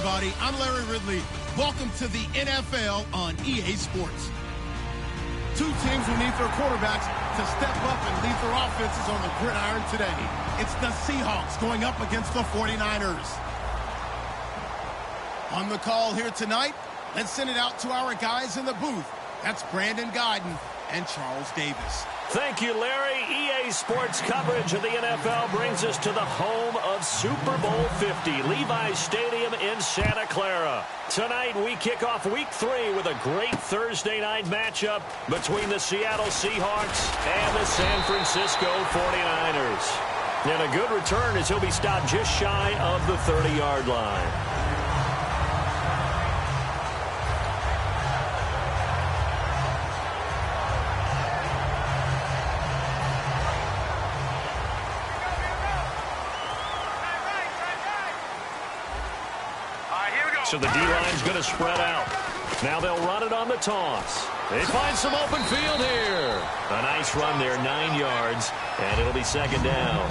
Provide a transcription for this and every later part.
everybody. I'm Larry Ridley. Welcome to the NFL on EA Sports. Two teams who need their quarterbacks to step up and lead their offenses on the gridiron today. It's the Seahawks going up against the 49ers. On the call here tonight, let's send it out to our guys in the booth. That's Brandon Guyton and Charles Davis. Thank you, Larry. EA Sports coverage of the NFL brings us to the home of Super Bowl 50, Levi's Stadium in Santa Clara. Tonight, we kick off Week 3 with a great Thursday night matchup between the Seattle Seahawks and the San Francisco 49ers. And a good return as he'll be stopped just shy of the 30-yard line. So the D-line's going to spread out. Now they'll run it on the toss. They find some open field here. A nice run there, 9 yards, and it'll be second down.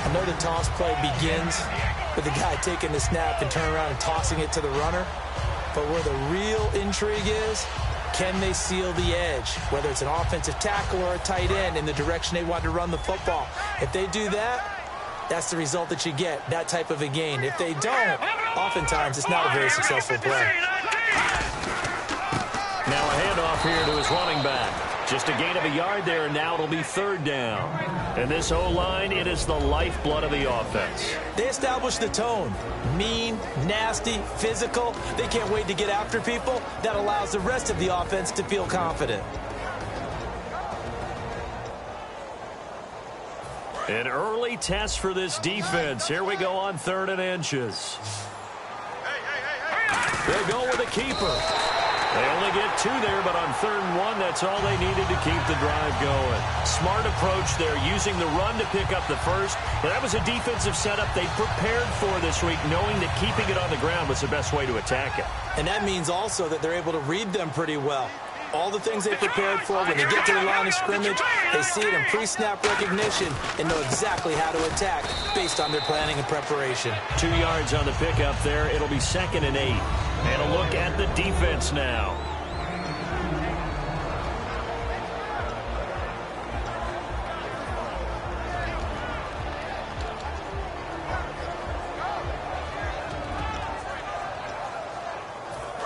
I know the toss play begins with the guy taking the snap and turning around and tossing it to the runner. But where the real intrigue is, can they seal the edge? Whether it's an offensive tackle or a tight end in the direction they want to run the football. If they do that, that's the result that you get, that type of a gain. If they don't, oftentimes it's not a very successful play. Now a handoff here to his running back. Just a gain of a yard there, and now it'll be third down. And this O-line, it is the lifeblood of the offense. They establish the tone. Mean, nasty, physical. They can't wait to get after people. That allows the rest of the offense to feel confident. An early test for this defense. Here we go on 3rd and inches. They go with a keeper. They only get 2 there, but on 3rd and 1, that's all they needed to keep the drive going. Smart approach there, using the run to pick up the first. But that was a defensive setup they prepared for this week, knowing that keeping it on the ground was the best way to attack it. And that means also that they're able to read them pretty well. All the things they prepared for, when they get to the line of scrimmage, they see it in pre-snap recognition and know exactly how to attack based on their planning and preparation. 2 yards on the pickup there. It'll be 2nd and 8. And a look at the defense now.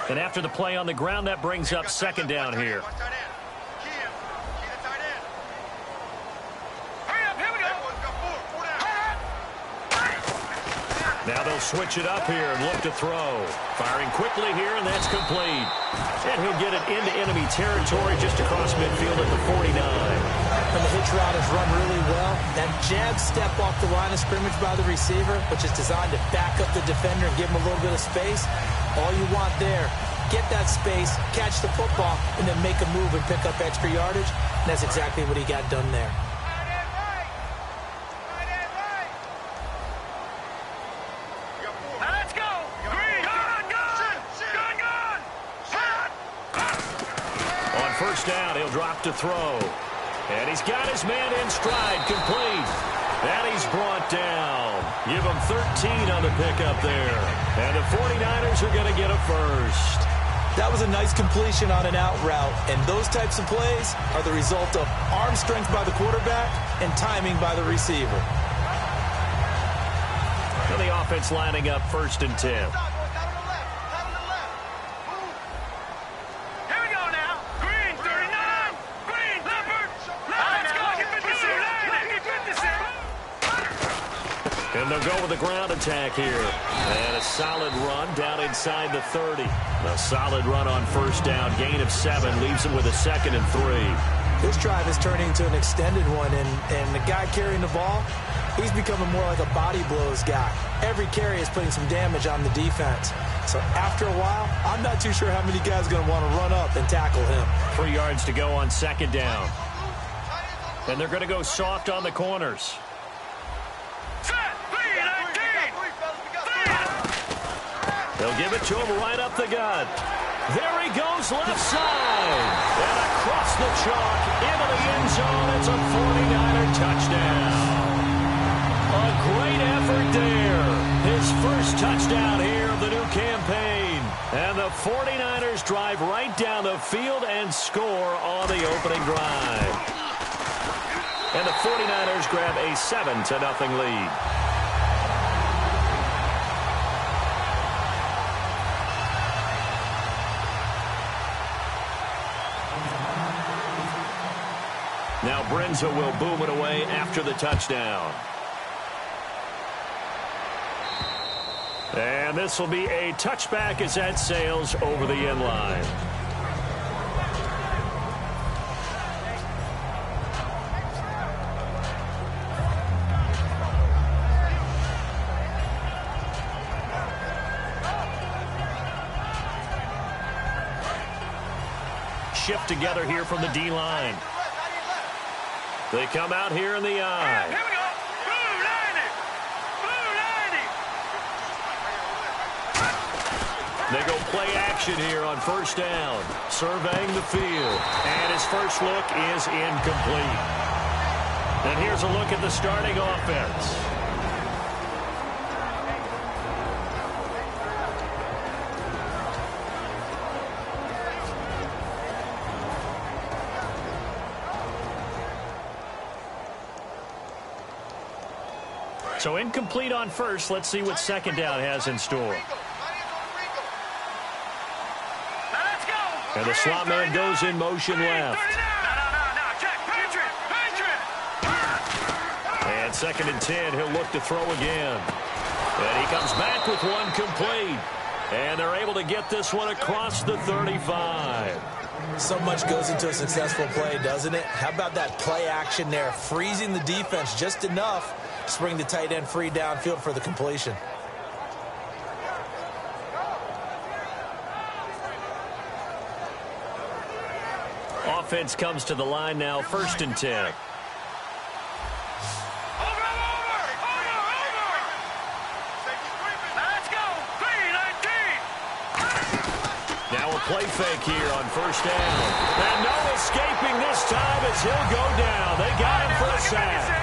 And after the play on the ground, that brings up 2nd down here. Now they'll switch it up here and look to throw. Firing quickly here, and that's complete. And he'll get it into enemy territory just across midfield at the 49. And the hitch route is run really well. That jab step off the line of scrimmage by the receiver, which is designed to back up the defender and give him a little bit of space. All you want there, get that space, catch the football, and then make a move and pick up extra yardage. And that's exactly what he got done there. Let's go! Green! On 1st down, he'll drop to throw. And he's got his man in stride, complete. And he's brought down. Give him 13 on the pickup there. And the 49ers are going to get a first. That was a nice completion on an out route. And those types of plays are the result of arm strength by the quarterback and timing by the receiver. And the offense lining up 1st and 10. And they'll go with the ground attack here. And a solid run down inside the 30. A solid run on 1st down. Gain of 7 leaves them with a 2nd and 3. This drive is turning into an extended one. And the guy carrying the ball, he's becoming more like a body blows guy. Every carry is putting some damage on the defense. So after a while, I'm not too sure how many guys are going to want to run up and tackle him. 3 yards to go on 2nd down. And they're going to go soft on the corners. They'll give it to him right up the gut. There he goes, left side. And across the chalk, into the end zone. It's a 49er touchdown. A great effort there. His first touchdown here of the new campaign. And the 49ers drive right down the field and score on the opening drive. And the 49ers grab a 7-0 lead. Now Brinza will boom it away after the touchdown. And this will be a touchback as that sails over the end line. Shift together here from the D-line. They come out here in the eye. Here we go. Blue 90. Blue 90. They go play action here on first down. Surveying the field. And his first look is incomplete. And here's a look at the starting offense. So incomplete on first. Let's see what second down has in store. And the slot man goes in motion left. And 2nd and 10, he'll look to throw again. And he comes back with one complete. And they're able to get this one across the 35. So much goes into a successful play, doesn't it? How about that play action there, freezing the defense just enough to bring the tight end free downfield for the completion. Offense comes to the line now, 1st and 10. Now a play fake here on first down. And no escaping this time as he'll go down. They got him for a sack.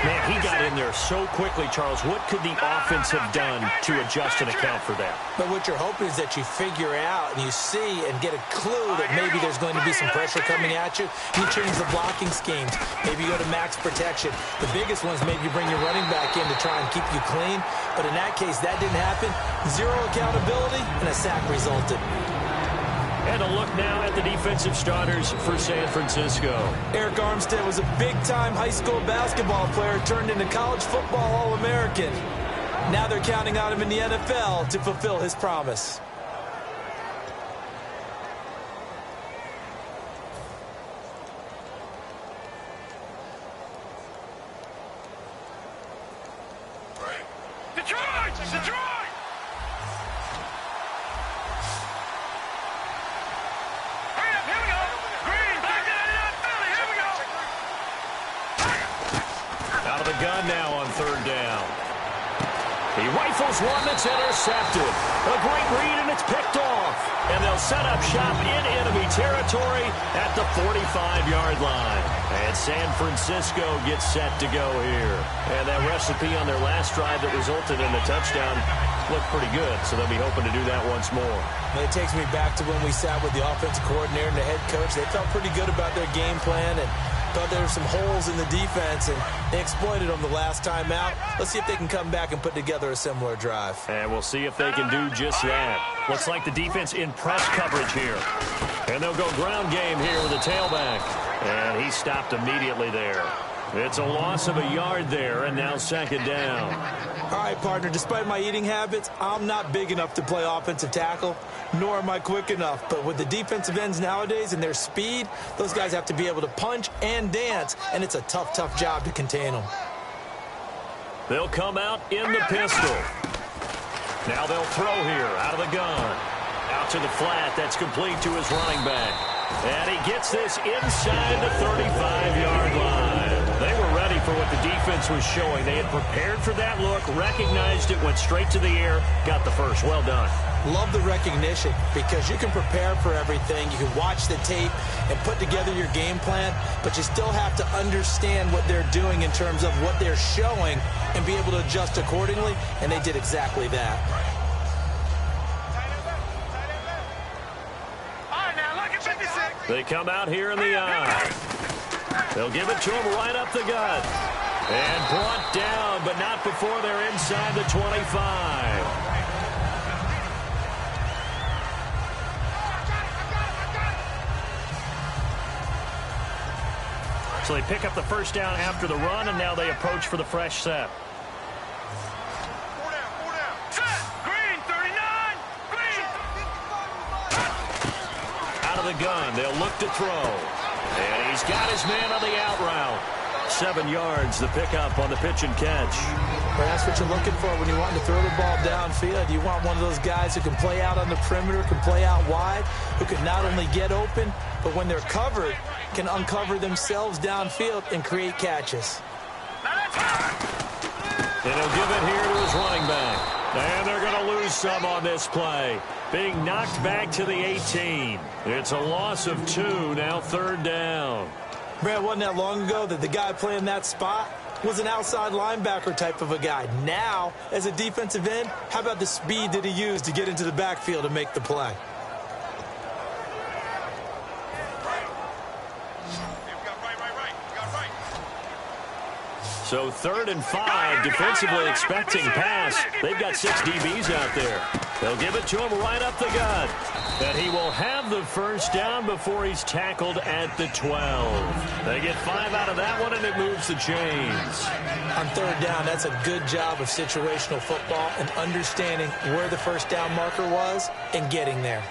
Man, he got in there so quickly, Charles. What could the offense have done to adjust and account for that? But what you're hoping is that you figure out and you see and get a clue that maybe there's going to be some pressure coming at you. You change the blocking schemes. Maybe you go to max protection. The biggest one is maybe you bring your running back in to try and keep you clean. But in that case, that didn't happen. Zero accountability, and a sack resulted. And a look now at the defensive starters for San Francisco. Eric Armstead was a big-time high school basketball player turned into college football All-American. Now they're counting on him in the NFL to fulfill his promise. Detroit! Gun now on 3rd down. He rifles one that's intercepted. A great read, and it's picked off. And they'll set up shop in enemy territory at the 45-yard line. And San Francisco gets set to go here. And that recipe on their last drive that resulted in a touchdown looked pretty good, so they'll be hoping to do that once more. And it takes me back to when we sat with the offensive coordinator and the head coach. They felt pretty good about their game plan and thought there were some holes in the defense, and they exploited them the last time out. Let's see if they can come back and put together a similar drive. And we'll see if they can do just that. Looks like the defense in press coverage here. And they'll go ground game here with a tailback. And he stopped immediately there. It's a loss of a yard there, and now 2nd down. All right, partner, despite my eating habits, I'm not big enough to play offensive tackle, nor am I quick enough. But with the defensive ends nowadays and their speed, those guys have to be able to punch and dance, and it's a tough, tough job to contain them. They'll come out in the pistol. Now they'll throw here out of the gun. Out to the flat. That's complete to his running back. And he gets this inside the 35-yard line. They were ready for what the defense was showing. They had prepared for that look, recognized it, went straight to the air, got the first. Well done. Love the recognition because you can prepare for everything. You can watch the tape and put together your game plan, but you still have to understand what they're doing in terms of what they're showing and be able to adjust accordingly, and they did exactly that. They come out here in the eye. They'll give it to him right up the gut. And brought down, but not before they're inside the 25. So they pick up the first down after the run, and now they approach for the fresh set. Green, 39. Green. Out of the gun, they'll look to throw. And he's got his man on the out route. 7 yards, the pickup on the pitch and catch. Well, that's what you're looking for when you want to throw the ball downfield. You want one of those guys who can play out on the perimeter, can play out wide, who can not only get open, but when they're covered, can uncover themselves downfield and create catches. And he'll give it here to his running back. And they're going to lose some on this play. Being knocked back to the 18. It's a loss of 2, now 3rd down. Brad, wasn't that long ago that the guy playing that spot was an outside linebacker type of a guy. Now, as a defensive end, how about the speed that he used to get into the backfield and make the play? So 3rd and 5, defensively expecting pass. They've got 6 DBs out there. They'll give it to him right up the gut. And he will have the first down before he's tackled at the 12. They get 5 out of that one, and it moves the chains. On 3rd down, that's a good job of situational football and understanding where the first down marker was and getting there.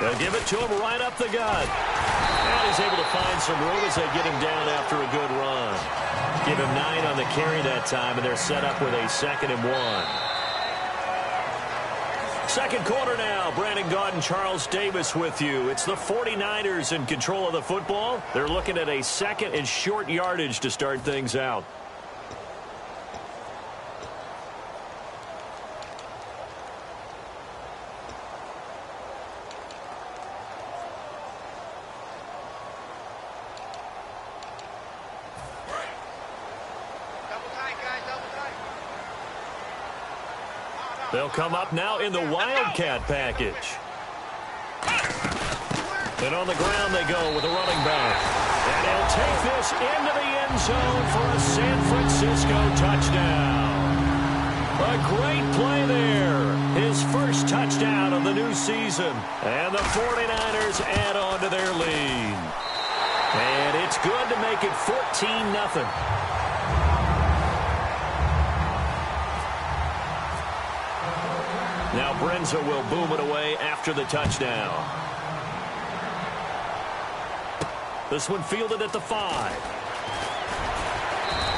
They'll give it to him right up the gut. And he's able to find some room as they get him down after a good run. Give him 9 on the carry that time, and they're set up with a 2nd and 1. Second quarter now. Brandon Gaudin, Charles Davis with you. It's the 49ers in control of the football. They're looking at a 2nd and short yardage to start things out. They'll come up now in the Wildcat package. And on the ground they go with a running back. And he'll take this into the end zone for a San Francisco touchdown. A great play there. His first touchdown of the new season. And the 49ers add on to their lead. And it's good to make it 14-0. Now Brenza will boom it away after the touchdown. This one fielded at the 5.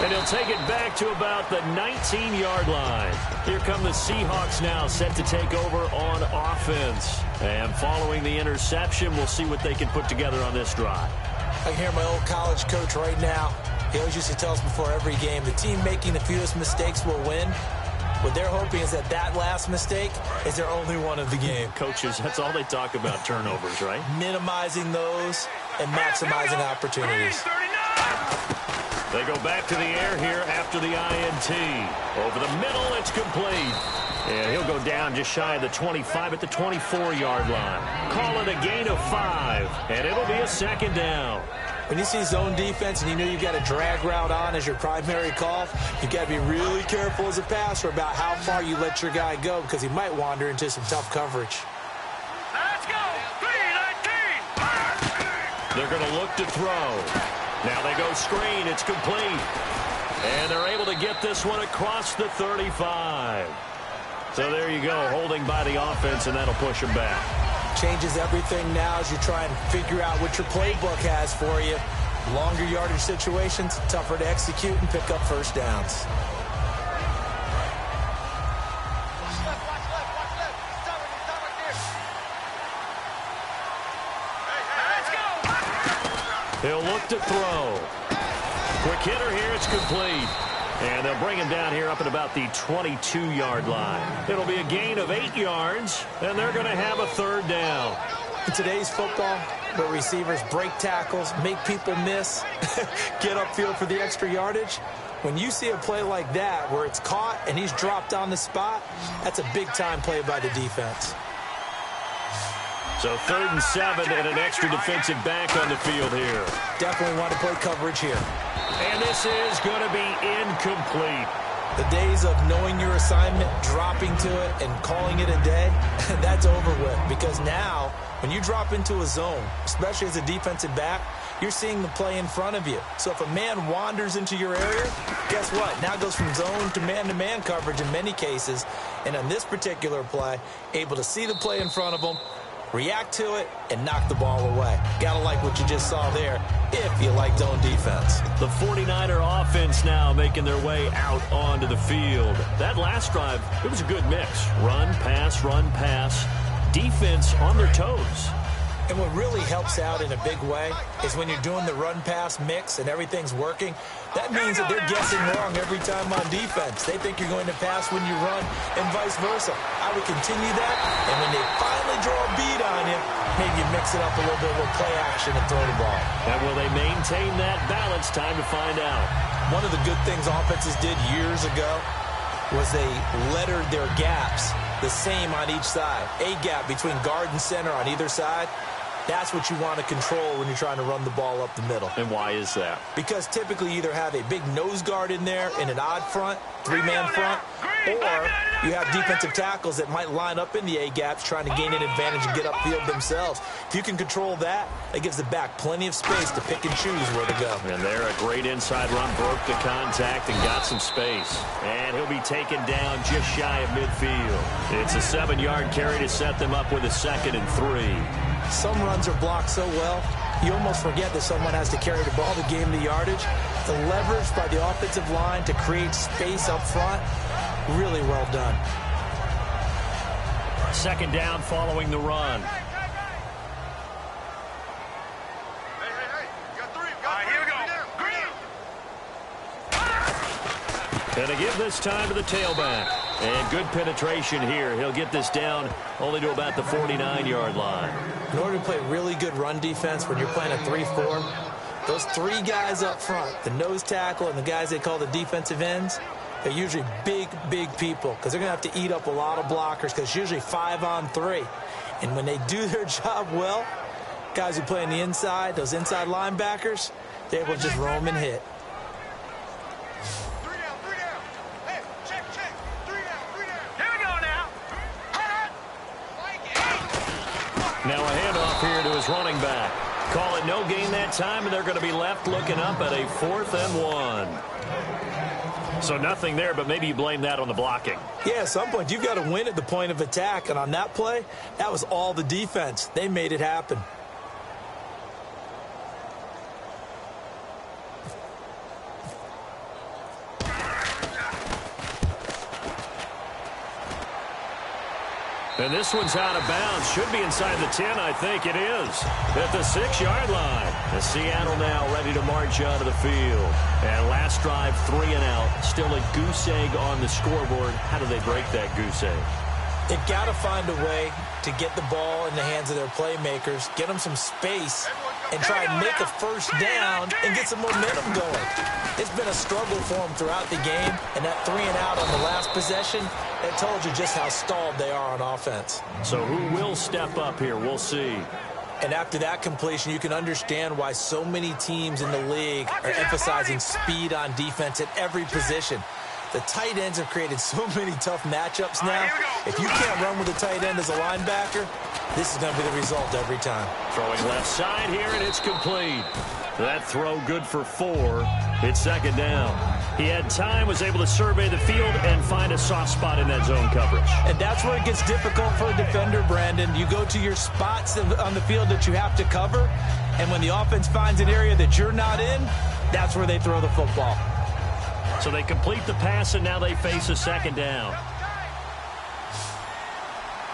And he'll take it back to about the 19-yard line. Here come the Seahawks now, set to take over on offense. And following the interception, we'll see what they can put together on this drive. I can hear my old college coach right now. He always used to tell us before every game, the team making the fewest mistakes will win. What they're hoping is that last mistake is their only one of the game. Coaches, that's all they talk about, turnovers, right? Minimizing those and maximizing opportunities. They go back to the air here after the INT. Over the middle, it's complete. And he'll go down just shy of the 25 at the 24-yard line. Call it a gain of 5, and it'll be a 2nd down. When you see zone defense and you know you've got a drag route on as your primary call, you've got to be really careful as a passer about how far you let your guy go because he might wander into some tough coverage. Let's go. 3-19. They're going to look to throw. Now they go screen. It's complete. And they're able to get this one across the 35. So there you go, holding by the offense, and that'll push them back. Changes everything now as you try and figure out what your playbook has for you. Longer yardage situations, tougher to execute and pick up first downs. He'll look to throw. Quick hitter here, it's complete. And they'll bring him down here up at about the 22-yard line. It'll be a gain of 8 yards, and they're going to have a third down. In today's football, where receivers break tackles, make people miss, get upfield for the extra yardage, when you see a play like that where it's caught and he's dropped on the spot, that's a big-time play by the defense. So 3rd and 7 and an extra defensive back on the field here. Definitely want to play coverage here. And this is going to be incomplete. The days of knowing your assignment, dropping to it, and calling it a day, that's over with. Because now, when you drop into a zone, especially as a defensive back, you're seeing the play in front of you. So if a man wanders into your area, guess what? Now it goes from zone to man coverage in many cases. And on this particular play, able to see the play in front of him, react to it, and knock the ball away. Gotta like what you just saw there, if you like zone defense. The 49er offense now making their way out onto the field. That last drive, it was a good mix. Run, pass. Defense on their toes. And what really helps out in a big way is when you're doing the run-pass mix and everything's working, that means that they're guessing wrong every time on defense. They think you're going to pass when you run and vice versa. I would continue that, and when they finally draw a bead on you, maybe you mix it up a little bit with play action and throw the ball. And will they maintain that balance? Time to find out. One of the good things offenses did years ago was they lettered their gaps the same on each side. A gap between guard and center on either side. That's what you want to control when you're trying to run the ball up the middle. And why is that? Because typically you either have a big nose guard in there in an odd front, 3-man front, or you have defensive tackles that might line up in the A-gaps trying to gain an advantage and get upfield themselves. If you can control that, it gives the back plenty of space to pick and choose where to go. And there, a great inside run, broke the contact and got some space. And he'll be taken down just shy of midfield. It's a 7-yard carry to set them up with a 2nd and 3. Some runs are blocked so well, you almost forget that someone has to carry the ball to gain the yardage. The leverage by the offensive line to create space up front, really well done. 2nd down following the run. And to give this time to the tailback. And good penetration here. He'll get this down only to about the 49-yard line. In order to play really good run defense when you're playing a 3-4, those 3 guys up front, the nose tackle and the guys they call the defensive ends, they're usually big people because they're going to have to eat up a lot of blockers because it's usually 5-on-3. And when they do their job well, guys who play on the inside, those inside linebackers, they're able to just roam and hit. Now a handoff here to his running back. Call it no gain that time, and they're going to be left looking up at a 4th and 1. So nothing there, but maybe you blame that on the blocking. Yeah, at some point, you've got to win at the point of attack. And on that play, that was all the defense. They made it happen. And this one's out of bounds. Should be inside the 10, I think it is. At the 6-yard line. The Seattle now ready to march onto the field. And last drive, 3 and out. Still a goose egg on the scoreboard. How do they break that goose egg? They've got to find a way to get the ball in the hands of their playmakers, get them some space, and try and make a first down and get some momentum going. It's been a struggle for them throughout the game, and that 3 and out on the last possession, that told you just how stalled they are on offense. So who will step up here? We'll see. And after that completion, you can understand why so many teams in the league are emphasizing speed on defense at every position. The tight ends have created so many tough matchups now. If you can't run with a tight end as a linebacker, this is going to be the result every time. Throwing left side here, and it's complete. That throw good for 4. It's 2nd down. He had time, was able to survey the field and find a soft spot in that zone coverage. And that's where it gets difficult for a defender, Brandon. You go to your spots on the field that you have to cover, and when the offense finds an area that you're not in, that's where they throw the football. So they complete the pass, and now they face a 2nd down.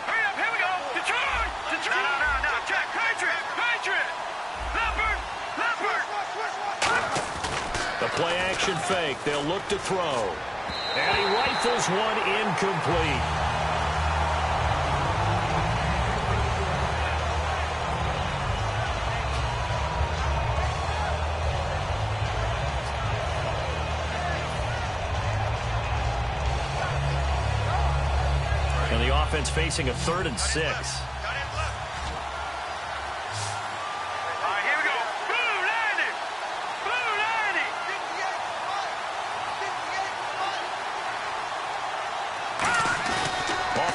Hurry up, here we go. Detroit! No, Jack, Patriot! Leopard! The play action fake. They'll look to throw. And he rifles one incomplete. And the offense facing a 3rd and 6.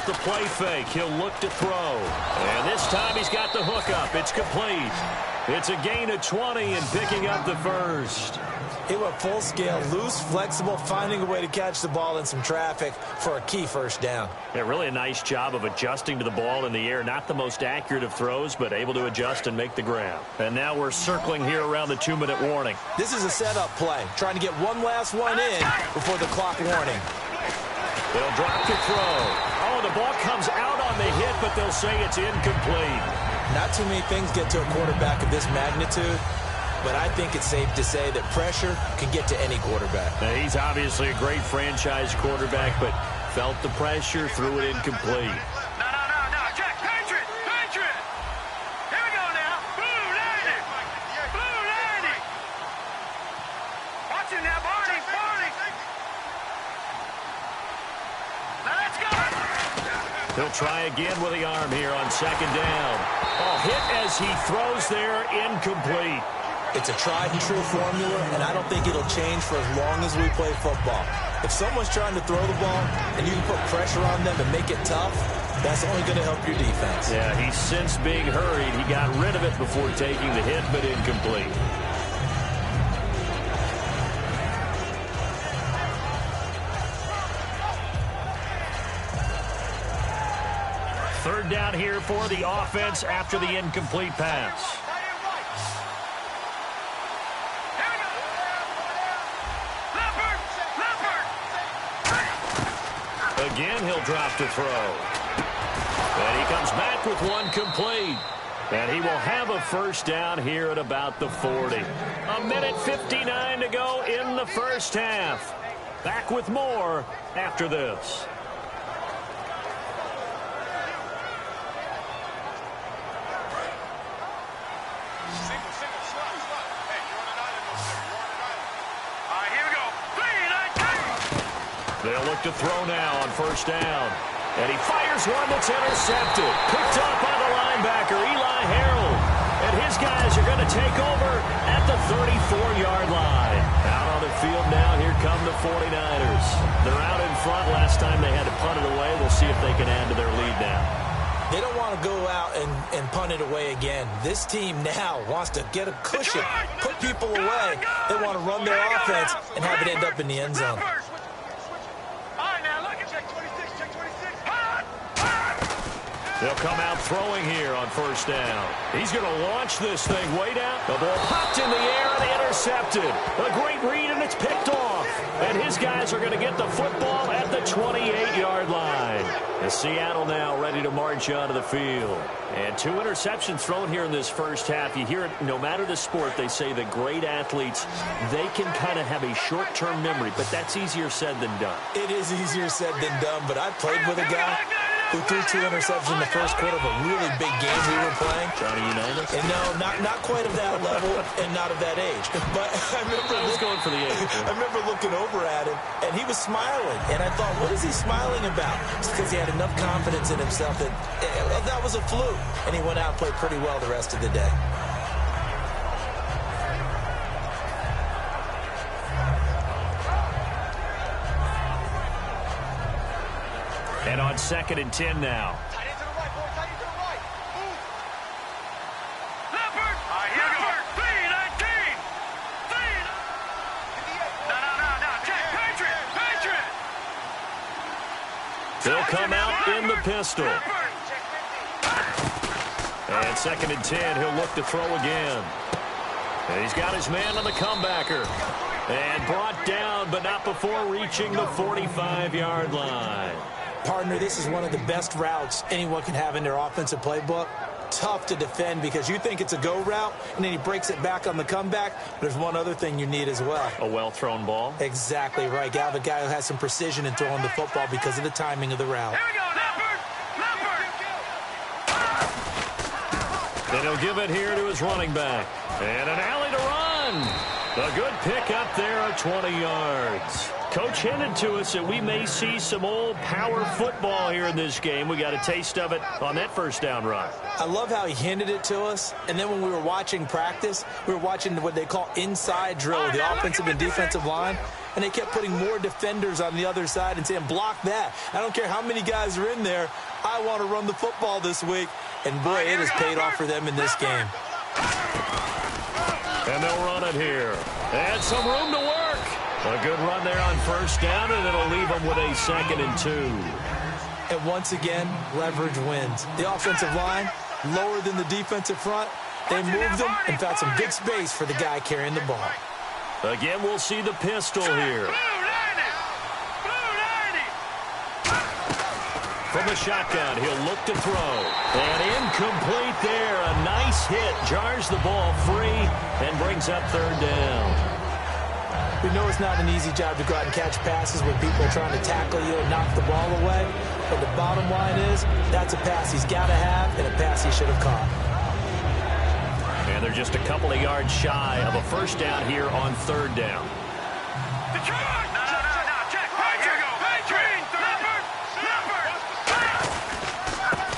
The play fake. He'll look to throw. And this time he's got the hook up. It's complete. It's a gain of 20 and picking up the first. He went full scale, loose, flexible, finding a way to catch the ball in some traffic for a key first down. Yeah, really a nice job of adjusting to the ball in the air. Not the most accurate of throws, but able to adjust and make the grab. And now we're circling here around the 2-minute warning. This is a setup play, trying to get one last one in before the clock warning. They'll drop the throw. Oh, the ball comes out on the hit, but they'll say it's incomplete. Not too many things get to a quarterback of this magnitude, but I think it's safe to say that pressure can get to any quarterback. Now, he's obviously a great franchise quarterback, but felt the pressure, threw it incomplete. No, check, Patriot. Here we go now. Blue 90. Blue 90. Watch him now, Barney. Now let's go. He'll try again with the arm here on 2nd down. Oh, hit as he throws there, incomplete. It's a tried and true formula, and I don't think it'll change for as long as we play football. If someone's trying to throw the ball and you can put pressure on them and make it tough, that's only going to help your defense. Yeah, he's since being hurried. He got rid of it before taking the hit, but incomplete. Third down here for the offense after the incomplete pass. Again, he'll drop to throw. And he comes back with one complete. And he will have a first down here at about the 40. 1:59 to go in the first half. Back with more after this. They'll look to throw now on first down. And he fires one that's intercepted. Picked up by the linebacker, Eli Harold. And his guys are going to take over at the 34-yard line. Out on the field now, here come the 49ers. They're out in front. Last time they had to punt it away. We'll see if they can add to their lead now. They don't want to go out and punt it away again. This team now wants to get a cushion, put people away. They want to run their offense and have it end up in the end zone. They'll come out throwing here on first down. He's going to launch this thing way down. The ball popped in the air and intercepted. A great read, and it's picked off. And his guys are going to get the football at the 28-yard line. And Seattle now ready to march onto the field. And 2 interceptions thrown here in this first half. You hear it, no matter the sport, they say that great athletes, they can kind of have a short-term memory, but that's easier said than done. It is easier said than done, but I played with a guy who threw 2 interceptions in the first quarter of a really big game we were playing. Johnny Unitas? And no, not quite of that level and not of that age. But I was going for the age. I remember looking over at him, and he was smiling. And I thought, what is he smiling about? It's because he had enough confidence in himself that that was a fluke. And he went out and played pretty well the rest of the day. And on 2nd and 10 now. Tight end to the right, boy. Tight end to the right. Move. Leopard. Here we go. 3-19. No. Check. Patriot. They'll come out in the pistol. And 2nd and 10. He'll look to throw again. And he's got his man on the comebacker. And brought down, but not before reaching the 45-yard line. Partner, this is one of the best routes anyone can have in their offensive playbook. Tough to defend because you think it's a go route, and then he breaks it back on the comeback. There's one other thing you need as well. A well-thrown ball? Exactly right. You have a guy who has some precision in throwing the football because of the timing of the route. Here we go, Leopard! And he'll give it here to his running back. And an alley to run. A good pick up there at 20 yards. Coach hinted to us that we may see some old power football here in this game. We got a taste of it on that first down run. I love how he hinted it to us. And then when we were watching practice, we were watching what they call inside drill with the offensive and defensive line. And they kept putting more defenders on the other side and saying, block that. I don't care how many guys are in there. I want to run the football this week. And, boy, it has paid off for them in this game. And they'll run it here. And some room to work. A good run there on first down, and it'll leave them with a 2nd and 2. And once again, leverage wins. The offensive line, lower than the defensive front. They moved them and found some good space for the guy carrying the ball. Again, we'll see the pistol here. From the shotgun, he'll look to throw. And incomplete there. A nice hit. Jars the ball free and brings up 3rd down. We know it's not an easy job to go out and catch passes when people are trying to tackle you and knock the ball away. But the bottom line is, that's a pass he's got to have and a pass he should have caught. And they're just a couple of yards shy of a first down here on 3rd down.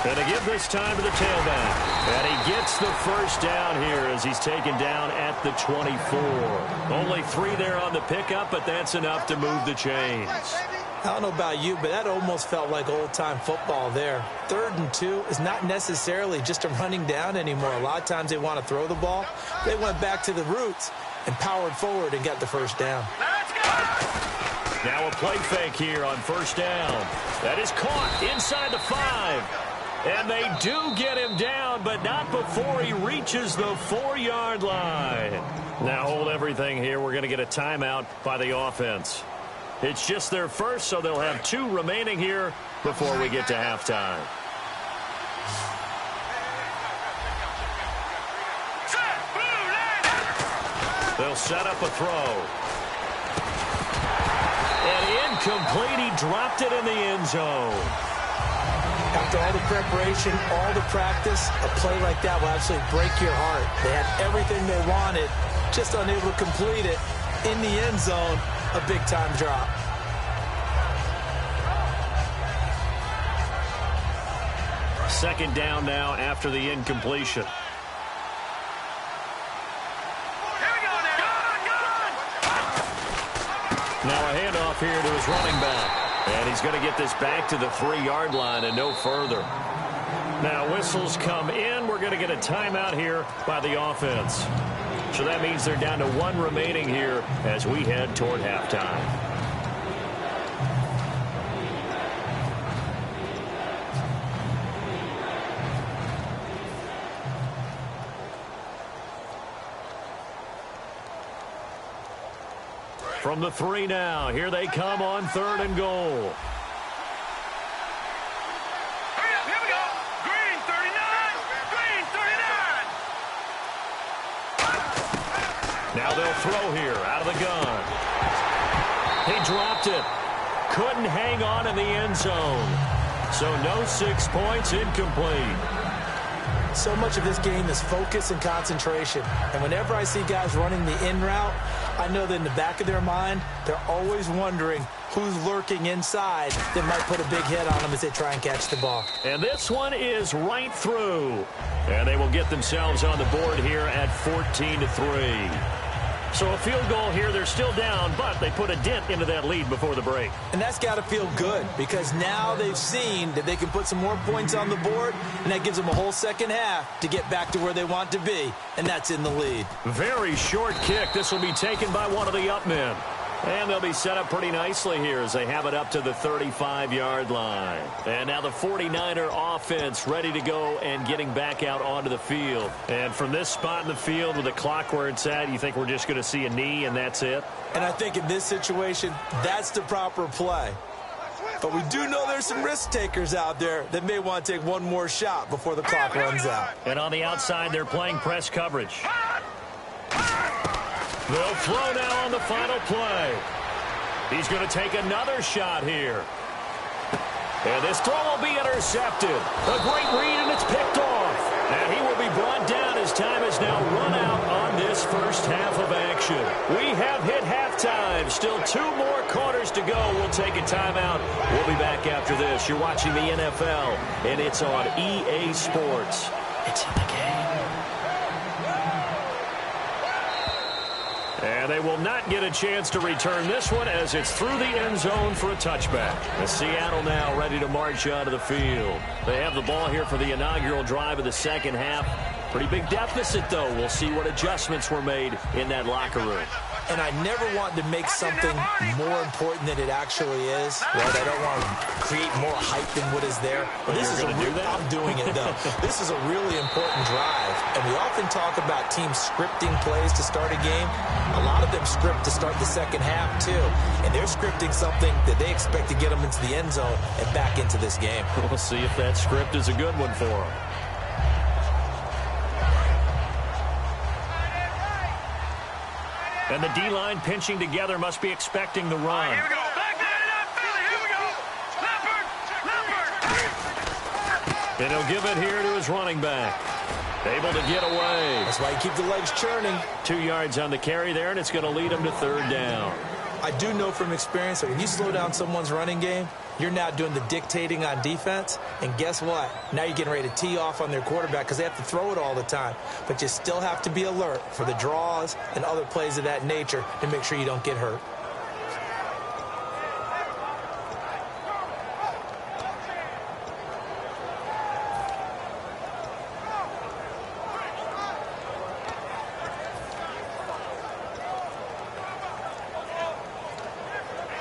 And to give this time to the tailback. And he gets the first down here as he's taken down at the 24. Only 3 there on the pickup, but that's enough to move the chains. I don't know about you, but that almost felt like old-time football there. 3rd and 2 is not necessarily just a running down anymore. A lot of times they want to throw the ball. They went back to the roots and powered forward and got the first down. Now a play fake here on first down. That is caught inside the 5. And they do get him down, but not before he reaches the 4-yard line. Now hold everything here. We're going to get a timeout by the offense. It's just their first, so they'll have 2 remaining here before we get to halftime. They'll set up a throw. And incomplete. He dropped it in the end zone. After all the preparation, all the practice, a play like that will absolutely break your heart. They had everything they wanted, just unable to complete it. In the end zone, a big-time drop. Second down now after the incompletion. Now a handoff here to his running back. And he's going to get this back to the 3-yard line and no further. Now whistles come in. We're going to get a timeout here by the offense. So that means they're down to 1 remaining here as we head toward halftime. From the 3 now, here they come on 3rd and goal. Hurry up, here we go. Green 39. Green 39. Now they'll throw here out of the gun. He dropped it. Couldn't hang on in the end zone. So no 6 points, incomplete. So much of this game is focus and concentration. And whenever I see guys running the in route, I know that in the back of their mind, they're always wondering who's lurking inside that might put a big hit on them as they try and catch the ball. And this one is right through. And they will get themselves on the board here at 14-3. So a field goal here, they're still down, but they put a dent into that lead before the break. And that's got to feel good because now they've seen that they can put some more points on the board, and that gives them a whole second half to get back to where they want to be, and that's in the lead. Very short kick. This will be taken by one of the up men. And they'll be set up pretty nicely here as they have it up to the 35-yard line. And now the 49er offense ready to go and getting back out onto the field. And from this spot in the field with the clock where it's at, you think we're just going to see a knee and that's it? And I think in this situation, that's the proper play. But we do know there's some risk takers out there that may want to take one more shot before the clock runs out. And on the outside, they're playing press coverage. They'll throw now on the final play. He's going to take another shot here. And this throw will be intercepted. A great read, and it's picked off. And he will be brought down as time has now run out on this first half of action. We have hit halftime. Still 2 more quarters to go. We'll take a timeout. We'll be back after this. You're watching the NFL, and it's on EA Sports. It's in the game. And they will not get a chance to return this one as it's through the end zone for a touchback. And Seattle now ready to march onto the field. They have the ball here for the inaugural drive of the second half. Pretty big deficit, though. We'll see what adjustments were made in that locker room. And I never want to make something more important than it actually is. Right? I don't want to create more hype than what is there. But this is I'm doing it, though. This is a really important drive. And we often talk about teams scripting plays to start a game. A lot of them script to start the second half, too. And they're scripting something that they expect to get them into the end zone and back into this game. We'll see if that script is a good one for them. And the D-line pinching together must be expecting the run. Here we go. Back that up, Philly. Here we go. Leopard. And he'll give it here to his running back. Able to get away. That's why you keep the legs churning. 2 yards on the carry there, and it's going to lead him to third down. I do know from experience that when you slow down someone's running game, you're now doing the dictating on defense. And guess what? Now you're getting ready to tee off on their quarterback because they have to throw it all the time. But you still have to be alert for the draws and other plays of that nature to make sure you don't get hurt.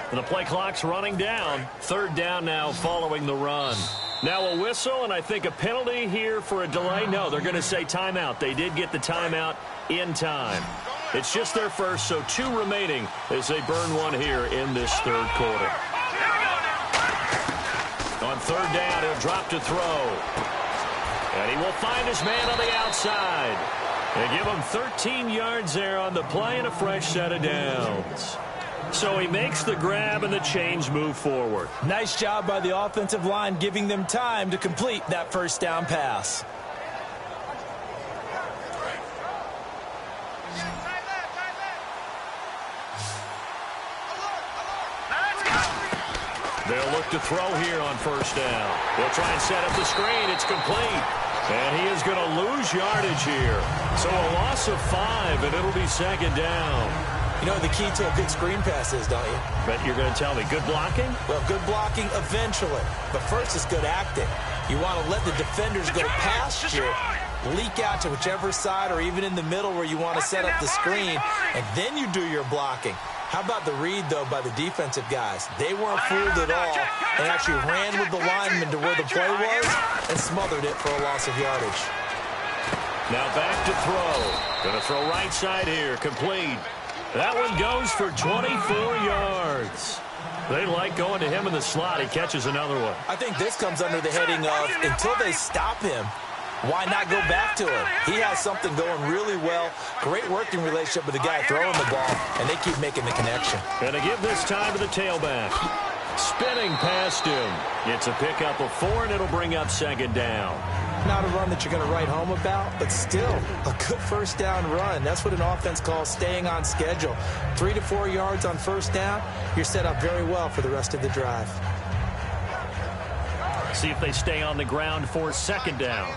And the play clock's running down. Third down now following the run. Now a whistle, and I think a penalty here for a delay. No, they're going to say timeout. They did get the timeout in time. It's just their first, so 2 remaining as they burn one here in this third quarter. On third down, he'll drop to throw. And he will find his man on the outside. They give him 13 yards there on the play and a fresh set of downs. So he makes the grab and the chains move forward. Nice job by the offensive line giving them time to complete that first down pass. They'll look to throw here on first down. They'll try and set up the screen. It's complete. And he is going to lose yardage here. So a loss of 5, and it'll be second down. You know what the key to a good screen pass is, don't you? But you're going to tell me, good blocking? Well, good blocking eventually. But first is good acting. You want to let the defenders go past you, leak out to whichever side or even in the middle where you want to set up the screen, and then you do your blocking. How about the read, though, by the defensive guys? They weren't fooled at all and actually ran with the lineman to where the play was and smothered it for a loss of yardage. Now back to throw. Going to throw right side here, complete. That one goes for 24 yards. They like going to him in the slot. He catches another one. I think this comes under the heading of until they stop him, why not go back to him? He has something going really well. Great working relationship with the guy throwing the ball, and they keep making the connection. And to give this time to the tailback. Spinning past him. It's a pickup of 4, and it'll bring up second down. Not a run that you're going to write home about, but still a good first down run. That's what an offense calls staying on schedule. 3 to 4 yards on first down, you're set up very well for the rest of the drive. See if they stay on the ground for second down.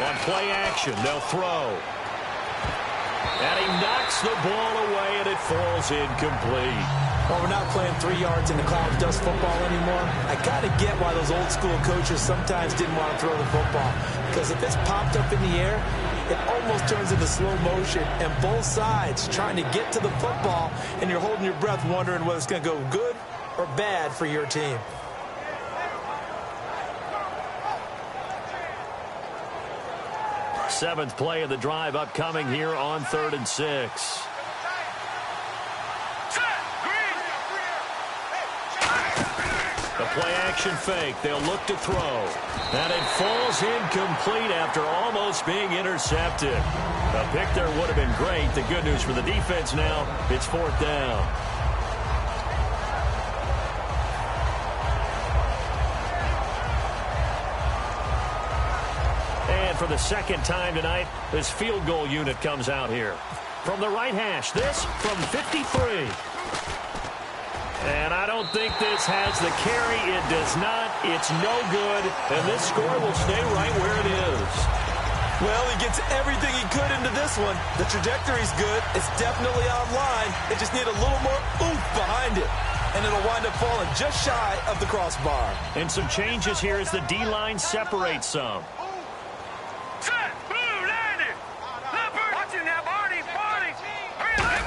On play action, they'll throw. And he knocks the ball away, and it falls incomplete. Well, we're not playing 3 yards in the cloud of dust football anymore. I kind of get why those old school coaches sometimes didn't want to throw the football. Because if it's popped up in the air, it almost turns into slow motion. And both sides trying to get to the football, and you're holding your breath wondering whether it's going to go good or bad for your team. Seventh play of the drive upcoming here on 3rd and 6. play action fake. They'll look to throw. And it falls incomplete after almost being intercepted. A pick there would have been great. The good news for the defense now, it's 4th down. And for the second time tonight, this field goal unit comes out here. From the right hash, this from 53. And I don't think this has the carry. It does not. It's no good. And this score will stay right where it is. Well, he gets everything he could into this one. The trajectory's good. It's definitely online. They just need a little more oomph behind it. And it'll wind up falling just shy of the crossbar. And some changes here as the D-line separates some. Set. Blue, landed. Leopard. Watch it now, Barney. Barney. Hurry up.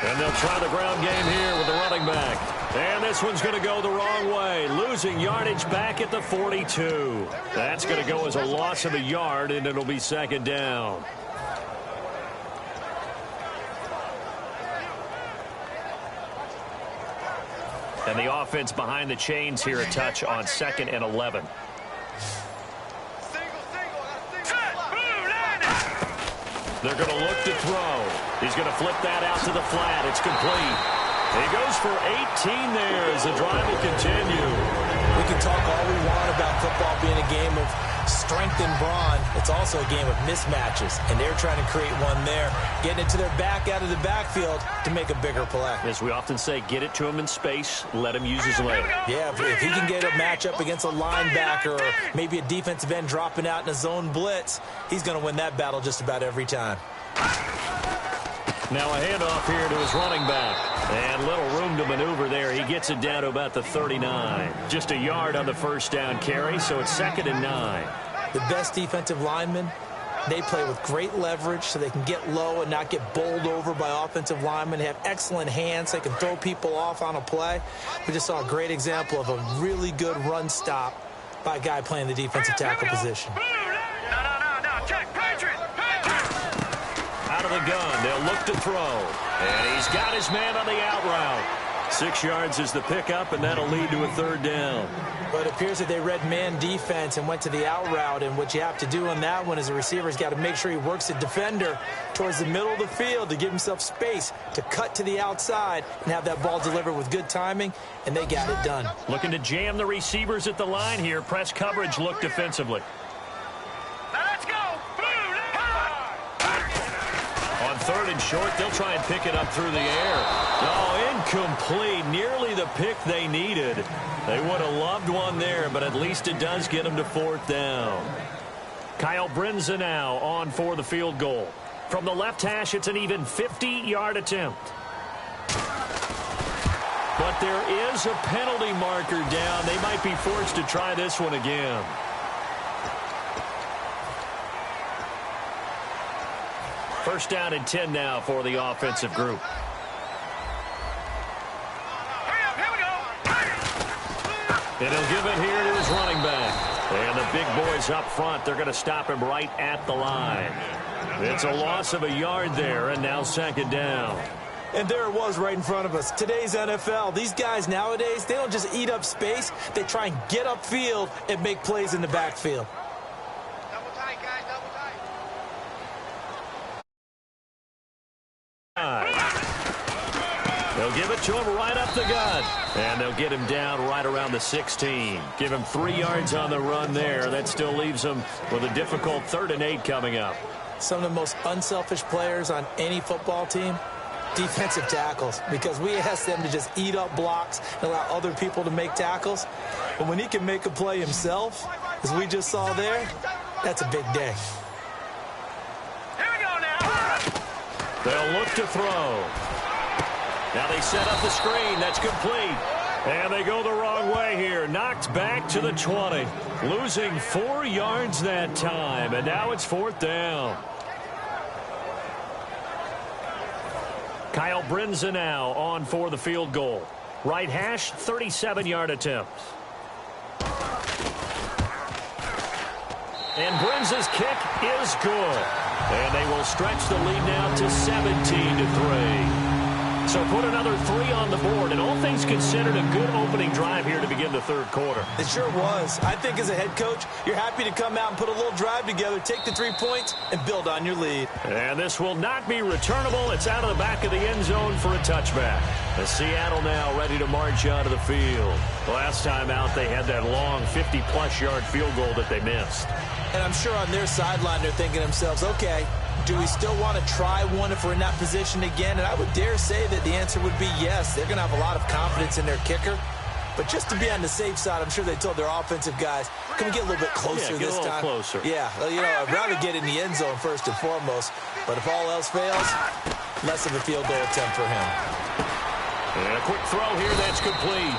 And they'll try the ground game here with the running back. And this one's going to go the wrong way. Losing yardage back at the 42. That's going to go as a loss of a yard, and it'll be 2nd down. And the offense behind the chains here a touch on 2nd and 11. They're going to look to throw. He's going to flip that out to the flat. It's complete. He goes for 18 there as the drive will continue. We can talk all we want about football being a game of strength and brawn. It's also a game of mismatches, and they're trying to create one there, getting it to their back out of the backfield to make a bigger play. As we often say, get it to him in space, let him use his leg. Yeah, if he can get a matchup against a linebacker or maybe a defensive end dropping out in a zone blitz, he's going to win that battle just about every time. Now a handoff here to his running back. And little room to maneuver there. He gets it down to about the 39. Just a yard on the first down carry, so it's 2nd and 9. The best defensive linemen, they play with great leverage so they can get low and not get bowled over by offensive linemen. They have excellent hands. They can throw people off on a play. We just saw a great example of a really good run stop by a guy playing the defensive tackle position. No. Check. Patriot. Out of the gun, they'll look to throw. And he's got his man on the out route. 6 yards is the pickup, and that'll lead to a 3rd down. But it appears that they read man defense and went to the out route. And what you have to do on that one as a receiver's got to make sure he works the defender towards the middle of the field to give himself space to cut to the outside and have that ball delivered with good timing, and they got it done. Looking to jam the receivers at the line here. Press coverage look defensively. Now let's go. On 3rd and short, they'll try and pick it up through the air. Oh, incomplete. Nearly the pick they needed. They would have loved one there, but at least it does get them to 4th down. Kyle Brinza now on for the field goal. From the left hash, it's an even 50-yard attempt. But there is a penalty marker down. They might be forced to try this one again. First down and 10 now for the offensive group. And he'll give it here to his running back. And the big boys up front, they're going to stop him right at the line. It's a loss of a yard there, and now 2nd down. And there it was right in front of us. Today's NFL, these guys nowadays, they don't just eat up space. They try and get upfield and make plays in the backfield. Double tight, guys. Double tight. They'll give it to him right up the gut. And they'll get him down right around the 16. Give him 3 yards on the run there. That still leaves him with a difficult 3rd and 8 coming up. Some of the most unselfish players on any football team, defensive tackles, because we ask them to just eat up blocks and allow other people to make tackles. But when he can make a play himself, as we just saw there, that's a big day. Here we go now. They'll look to throw. Now they set up the screen. That's complete. And they go the wrong way here. Knocked back to the 20. Losing 4 yards that time. And now it's 4th down. Kyle Brinza now on for the field goal. Right hash, 37-yard attempt. And Brinza's kick is good. And they will stretch the lead now to 17-3. So put another 3 on the board, and all things considered, a good opening drive here to begin the third quarter. It sure was. I think as a head coach, you're happy to come out and put a little drive together, take the 3 points, and build on your lead. And this will not be returnable. It's out of the back of the end zone for a touchback. The Seattle now ready to march onto the field. The last time out, they had that long 50-plus yard field goal that they missed. And I'm sure on their sideline, they're thinking to themselves, okay, do we still want to try one if we're in that position again? And I would dare say that the answer would be yes. They're going to have a lot of confidence in their kicker. But just to be on the safe side, I'm sure they told their offensive guys, can we get a little bit closer this time? Get a little closer. Yeah, you know, I'd rather get in the end zone first and foremost. But if all else fails, less of a field goal attempt for him. And a quick throw here, that's complete.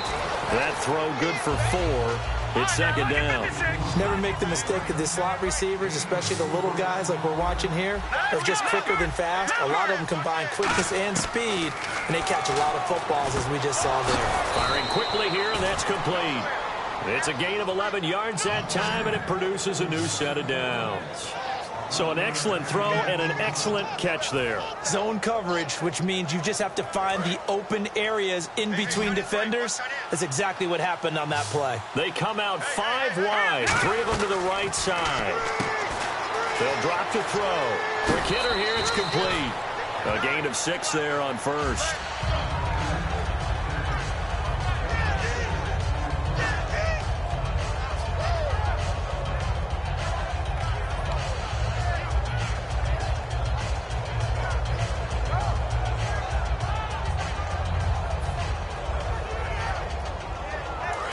That throw good for 4. It's second down. Never make the mistake that the slot receivers, especially the little guys like we're watching here, are just quicker than fast. A lot of them combine quickness and speed, and they catch a lot of footballs, as we just saw there. Firing quickly here, and that's complete. It's a gain of 11 yards that time, and it produces a new set of downs. So an excellent throw and an excellent catch there. Zone coverage, which means you just have to find the open areas in between defenders. That's exactly what happened on that play. They come out 5 wide, 3 of them to the right side. They'll drop to throw. Quick hitter here, it's complete. A gain of 6 there on first.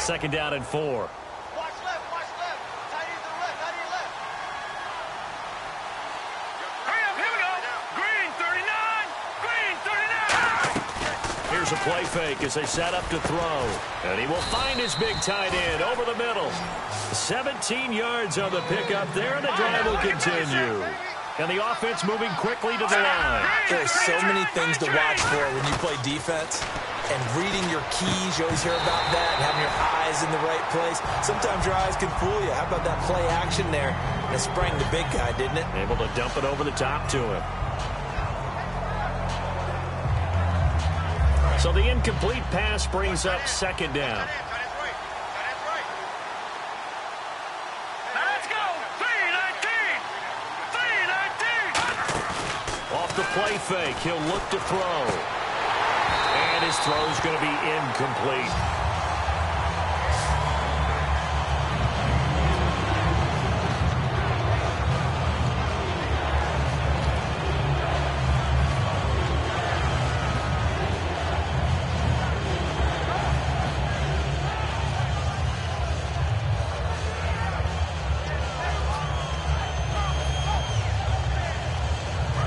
Second down and 4. Watch left, watch left. Tight end to the left, tight end left. Hurry up, here we go. Green 39, green 39. Here's a play fake as they set up to throw. And he will find his big tight end over the middle. 17 yards on the pickup there, and the drive will continue. And the offense moving quickly to the line. There's so many things to watch for when you play defense. And reading your keys, you always hear about that, and having your eyes in the right place. Sometimes your eyes can fool you. How about that play action there? And it sprang the big guy, didn't it? Able to dump it over the top to him. So the incomplete pass brings up second down. Let's go. 319. 319. Off the play fake, he'll look to throw. And his throw is going to be incomplete.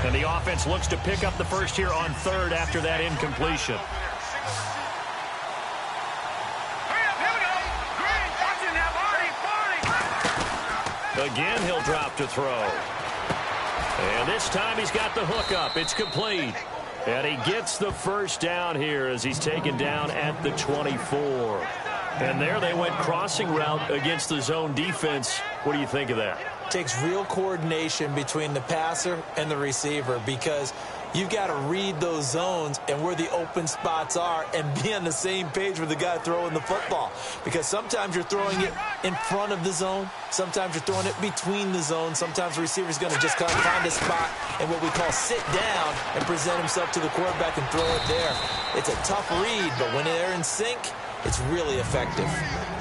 And the offense looks to pick up the first here on third after that incompletion. Again, he'll drop to throw. And this time he's got the hook up. It's complete. And he gets the first down here as he's taken down at the 24. And there they went crossing route against the zone defense. What do you think of that? Takes real coordination between the passer and the receiver, because you've got to read those zones and where the open spots are and be on the same page with the guy throwing the football. Because sometimes you're throwing it in front of the zone. Sometimes you're throwing it between the zones. Sometimes the receiver's going to just kind of find a spot and what we call sit down and present himself to the quarterback and throw it there. It's a tough read, but when they're in sync, it's really effective.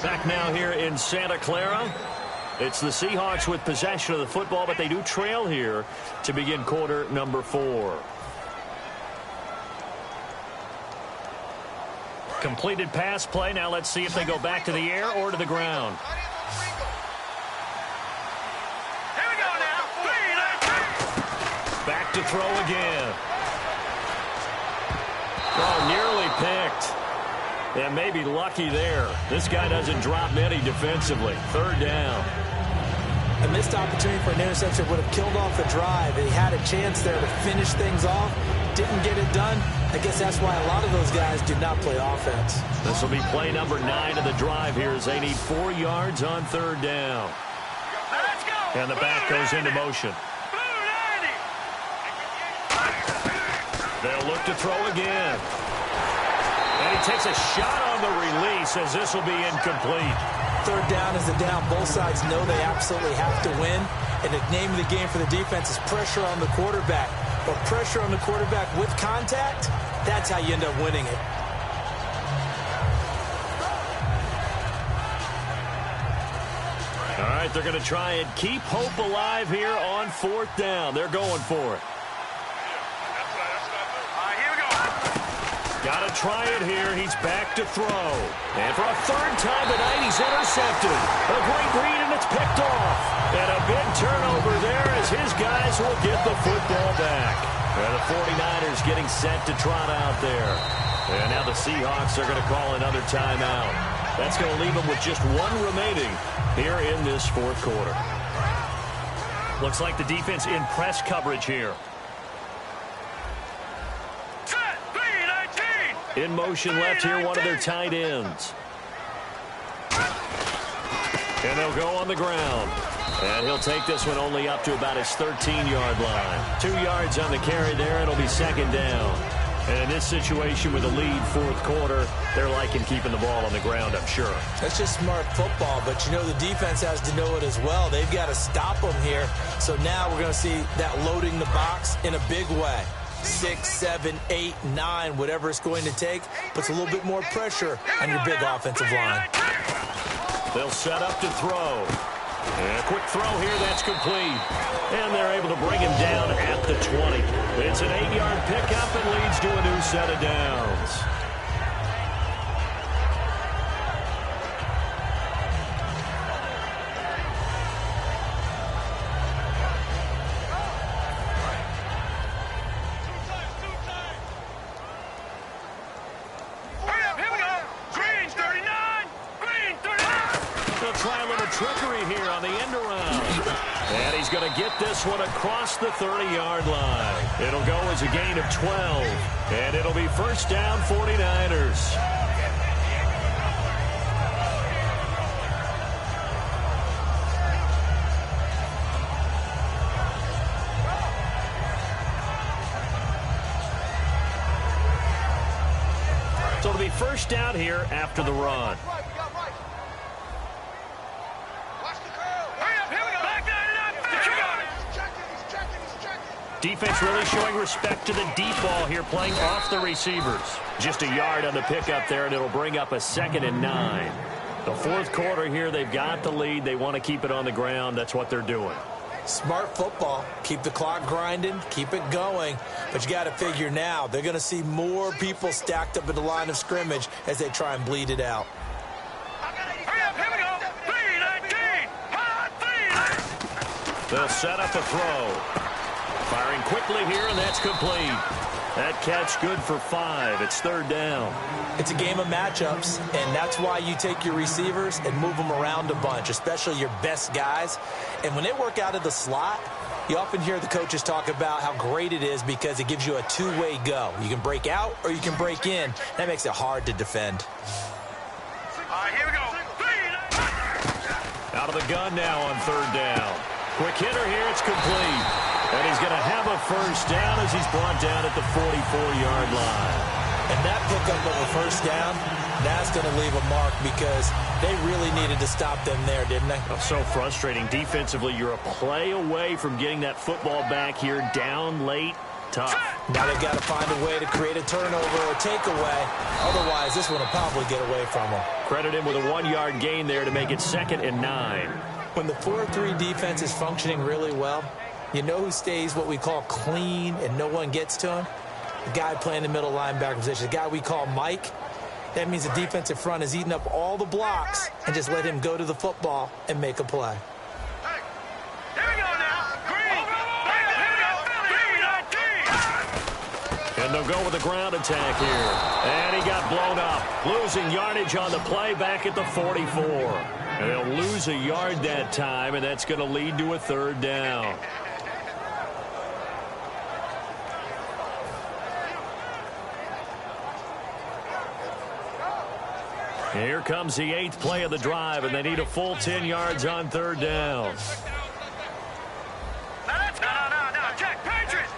Back now here in Santa Clara. It's the Seahawks with possession of the football, but they do trail here to begin quarter number 4. Completed pass play. Now let's see if they go back to the air or to the ground. Here we go now. 319. Back to throw again. Oh, nearly picked. And maybe lucky there. This guy doesn't drop many defensively. Third down. A missed opportunity for an interception would have killed off the drive. He had a chance there to finish things off. Didn't get it done. I guess that's why a lot of those guys did not play offense. This will be play number 9 of the drive here as they need 4 yards on third down. Let's go. And the back goes into motion. Blue 90. They'll look to throw again. And he takes a shot on the release as this will be incomplete. Third down is the down. Both sides know they absolutely have to win. And the name of the game for the defense is pressure on the quarterback. But pressure on the quarterback with contact, that's how you end up winning it. All right, they're going to try and keep hope alive here on fourth down. They're going for it. Got to try it here. He's back to throw. And for a third time tonight, he's intercepted. A great read, and it's picked off. And a big turnover there as his guys will get the football back. And the 49ers getting set to trot out there. And now the Seahawks are going to call another timeout. That's going to leave them with just one remaining here in this fourth quarter. Looks like the defense in press coverage here. In motion left here, one of their tight ends. And they'll go on the ground. And he'll take this one only up to about his 13-yard line. 2 yards on the carry there. It'll be second down. And in this situation with a lead fourth quarter, they're liking keeping the ball on the ground, I'm sure. That's just smart football, but you know the defense has to know it as well. They've got to stop them here. So now we're going to see that loading the box in a big way. 6, 7, 8, 9, whatever it's going to take, puts a little bit more pressure on your big offensive line. They'll set up to throw. And a quick throw here, that's complete. And they're able to bring him down at the 20. It's an 8-yard pickup and leads to a new set of downs. This one across the 30-yard line. It'll go as a gain of 12. And it'll be first down 49ers. So it'll be first down here after the run. Defense really showing respect to the deep ball here, playing off the receivers. Just a yard on the pickup there, and it'll bring up a 2nd and 9. The fourth quarter here, they've got the lead. They want to keep it on the ground. That's what they're doing. Smart football. Keep the clock grinding. Keep it going. But you got to figure now, they're going to see more people stacked up at the line of scrimmage as they try and bleed it out. They'll set up a throw. Firing quickly here, and that's complete. That catch good for 5. It's third down. It's a game of matchups, and that's why you take your receivers and move them around a bunch, especially your best guys. And when they work out of the slot, you often hear the coaches talk about how great it is because it gives you a two-way go. You can break out or you can break in. That makes it hard to defend. Here we go. Out of the gun now on third down. Quick hitter here. It's complete. And he's going to have a first down as he's brought down at the 44-yard line. And that pickup of a first down, that's going to leave a mark because they really needed to stop them there, didn't they? Oh, so frustrating. Defensively, you're a play away from getting that football back here down late. Tough. Now they've got to find a way to create a turnover or takeaway. Otherwise, this one will probably get away from them. Credit him with a 1-yard gain there to make it 2nd and 9. When the 4-3 defense is functioning really well, you know who stays what we call clean and no one gets to him? The guy playing the middle linebacker position, the guy we call Mike. That means the defensive front is eating up all the blocks and just let him go to the football and make a play. Here we go now. Green. And they'll go with a ground attack here. And he got blown up. Losing yardage on the play back at the 44. And they'll lose a yard that time, and that's going to lead to a third down. Here comes the 8th play of the drive, and they need a full 10 yards on third down. No, Jack, Patriots.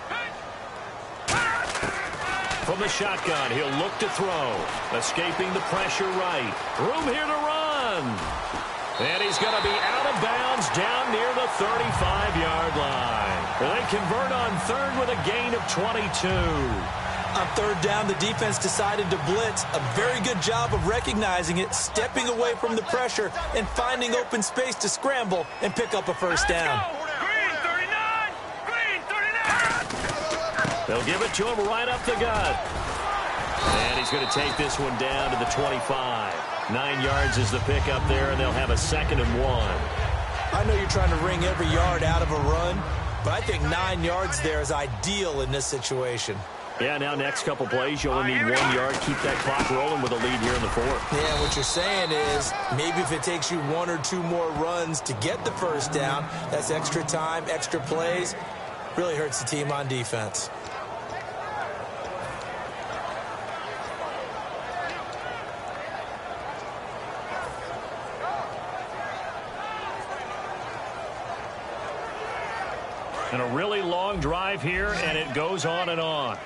From the shotgun, he'll look to throw. Escaping the pressure right. Room here to run. And he's going to be out of bounds down near the 35-yard line. They convert on third with a gain of 22. On third down, the defense decided to blitz. A very good job of recognizing it, stepping away from the pressure, and finding open space to scramble and pick up a first down. Green 39! Green 39! They'll give it to him right up the gut. And he's going to take this one down to the 25. 9 yards is the pickup there, and they'll have a 2nd and 1. I know you're trying to wring every yard out of a run, but I think 9 yards there is ideal in this situation. Yeah, now next couple plays, you only need 1 yard. Keep that clock rolling with a lead here in the 4th. Yeah, what you're saying is maybe if it takes you 1 or 2 more runs to get the first down, that's extra time, extra plays. Really hurts the team on defense. And a really long drive here, and it goes on and on.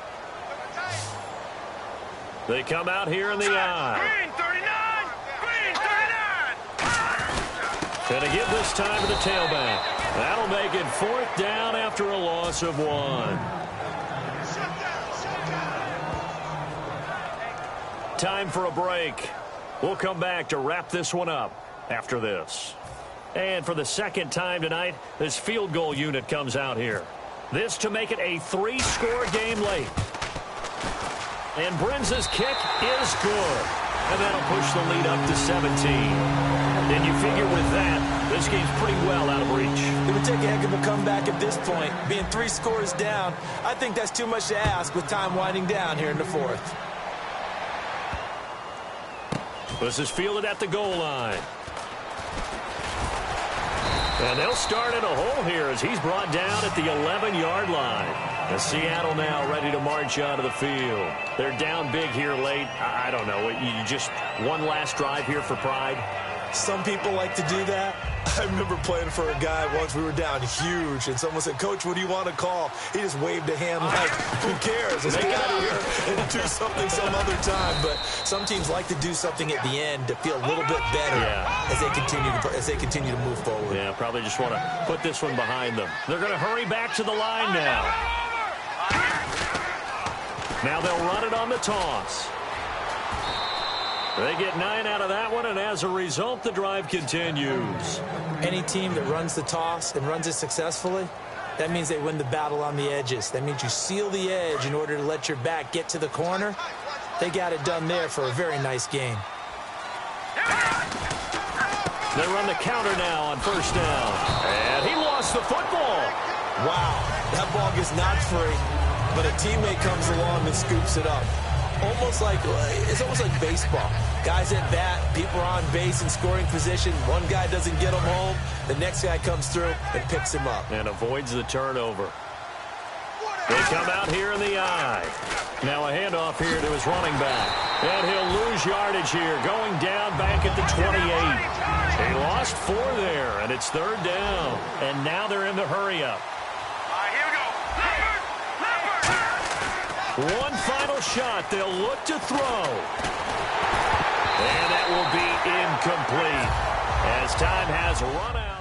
They come out here in the eye. Green 39! Green 39! Going to give this time to the tailback. That'll make it 4th down after a loss of 1. Time for a break. We'll come back to wrap this one up after this. And for the 2nd time tonight, this field goal unit comes out here. This to make it a 3-score game late. And Brenza's kick is good. And that'll push the lead up to 17. And you figure with that, this game's pretty well out of reach. It would take a heck of a comeback at this point. Being 3 scores down, I think that's too much to ask with time winding down here in the 4th. This is fielded at the goal line. And they'll start in a hole here as he's brought down at the 11-yard line. And Seattle now ready to march out of the field. They're down big here late. I don't know. You just one last drive here for pride? Some people like to do that. I remember playing for a guy once. We were down huge, and someone said, "Coach, what do you want to call?" He just waved a hand like, "Who cares? Let's get out of here and do something some other time." But some teams like to do something at the end to feel a little bit better as they continue to move forward. Yeah, probably just want to put this one behind them. They're going to hurry back to the line now. Now they'll run it on the toss. They get 9 out of that one, and as a result, the drive continues. Any team that runs the toss and runs it successfully, that means they win the battle on the edges. That means you seal the edge in order to let your back get to the corner. They got it done there for a very nice gain. They run the counter now on 1st down. And he lost the football. Wow, that ball gets knocked free, but a teammate comes along and scoops it up. It's almost like baseball. Guys at bat, people are on base in scoring position. One guy doesn't get him home. The next guy comes through and picks him up. And avoids the turnover. They come out here in the eye. Now a handoff here to his running back. And he'll lose yardage here, going down back at the 28. He lost 4 there, and it's 3rd down. And now they're in the hurry-up. Here we go. One final shot. They'll look to throw. And that will be incomplete as time has run out.